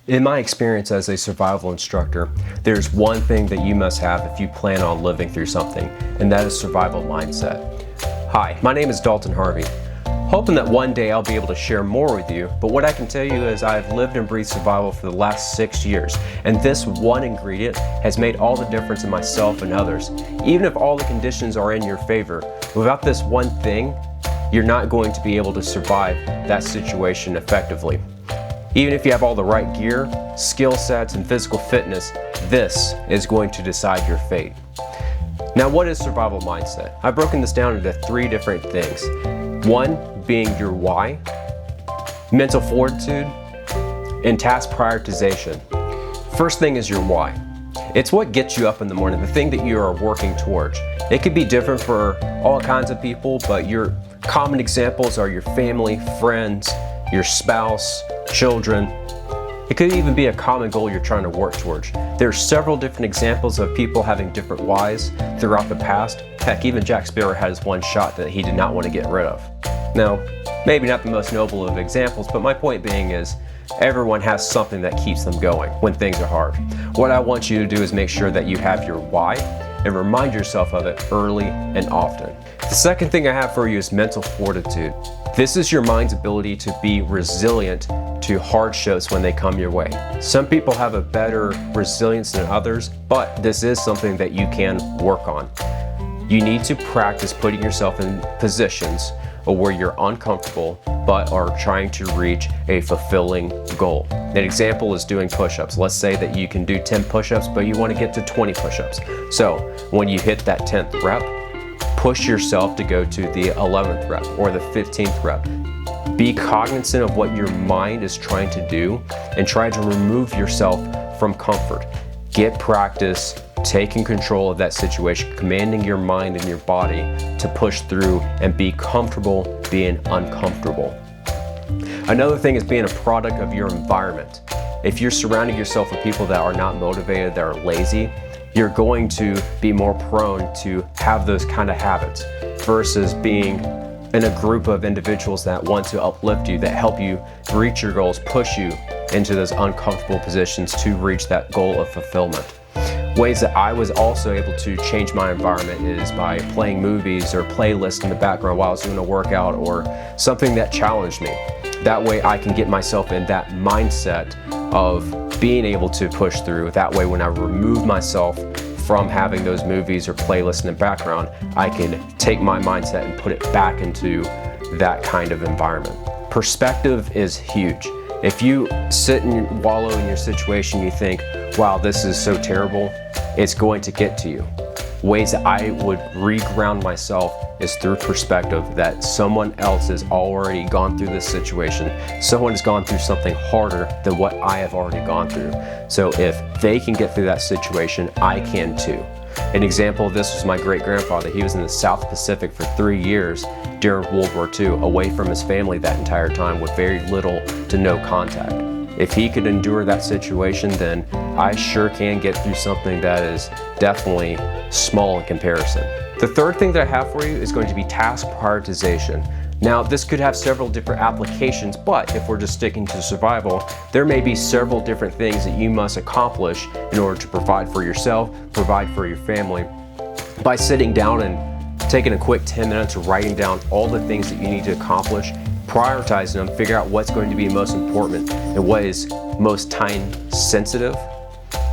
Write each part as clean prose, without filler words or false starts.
In my experience as a survival instructor, there's one thing that you must have if you plan on living through something, and that is survival mindset. Hi, my name is Dalton Harvey. Hoping that one day I'll be able to share more with you, but what I can tell you is I've lived and breathed survival for the last 6 years, and this one ingredient has made all the difference in myself and others. Even if all the conditions are in your favor, without this one thing, you're not going to be able to survive that situation effectively. Even if you have all the right gear, skill sets, and physical fitness, this is going to decide your fate. Now, what is survival mindset? I've broken this down into 3 different things. One being your why, mental fortitude, and task prioritization. First thing is your why. It's what gets you up in the morning, the thing that you are working towards. It could be different for all kinds of people, but your common examples are your family, friends, your spouse, children. It could even be a common goal you're trying to work towards. There are several different examples of people having different whys throughout the past. Heck, even Jack Sparrow has one shot that he did not want to get rid of. Now, maybe not the most noble of examples, but my point being is everyone has something that keeps them going when things are hard. What I want you to do is make sure that you have your why and remind yourself of it early and often. The second thing I have for you is mental fortitude. This is your mind's ability to be resilient to hardships when they come your way. Some people have a better resilience than others, but this is something that you can work on. You need to practice putting yourself in positions where you're uncomfortable but are trying to reach a fulfilling goal. An example is doing push-ups. Let's say that you can do 10 push-ups, but you want to get to 20 push-ups. So when you hit that 10th rep, push yourself to go to the 11th rep or the 15th rep. Be cognizant of what your mind is trying to do and try to remove yourself from comfort. Get practice taking control of that situation, commanding your mind and your body to push through and be comfortable being uncomfortable. Another thing is being a product of your environment. If you're surrounding yourself with people that are not motivated, that are lazy, you're going to be more prone to have those kind of habits versus being in a group of individuals that want to uplift you, that help you reach your goals, push you into those uncomfortable positions to reach that goal of fulfillment. Ways that I was also able to change my environment is by playing movies or playlists in the background while I was doing a workout or something that challenged me. That way I can get myself in that mindset of being able to push through. That way when I remove myself from having those movies or playlists in the background, I can take my mindset and put it back into that kind of environment. Perspective is huge. If you sit and wallow in your situation, you think, wow, this is so terrible, it's going to get to you. Ways that I would reground myself is through perspective, that someone else has already gone through this situation. Someone has gone through something harder than what I have already gone through. So if they can get through that situation, I can too. An example of this was my great-grandfather. He was in the South Pacific for 3 years during World War II, away from his family that entire time with very little to no contact. If he could endure that situation, then I sure can get through something that is definitely small in comparison. The third thing that I have for you is going to be task prioritization. Now, this could have several different applications, but if we're just sticking to survival, there may be several different things that you must accomplish in order to provide for yourself, provide for your family. By sitting down and taking a quick 10 minutes of writing down all the things that you need to accomplish, prioritizing them, figure out what's going to be most important and what is most time sensitive,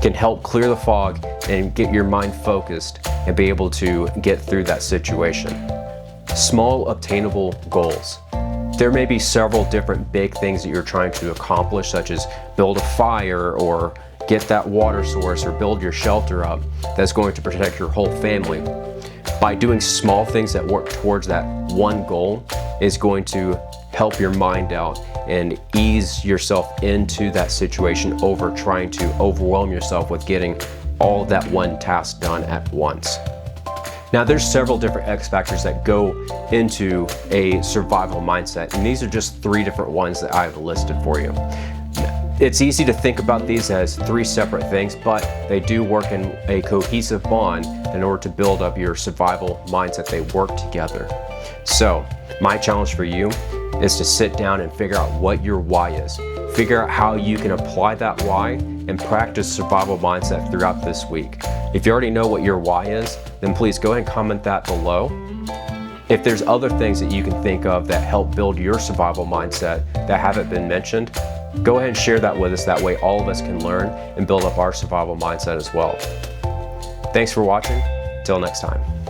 can help clear the fog and get your mind focused and be able to get through that situation. Small obtainable goals. There may be several different big things that you're trying to accomplish, such as build a fire or get that water source or build your shelter up that's going to protect your whole family. By doing small things that work towards that one goal is going to help your mind out and ease yourself into that situation over trying to overwhelm yourself with getting all of that one task done at once. Now, there's several different X factors that go into a survival mindset, and these are just 3 different ones that I've listed for you. It's easy to think about these as 3 separate things, but they do work in a cohesive bond in order to build up your survival mindset. They work together. So my challenge for you is to sit down and figure out what your why is. Figure out how you can apply that why and practice survival mindset throughout this week. If you already know what your why is, then please go ahead and comment that below. If there's other things that you can think of that help build your survival mindset that haven't been mentioned, go ahead and share that with us. That way all of us can learn and build up our survival mindset as well. Thanks for watching. Till next time.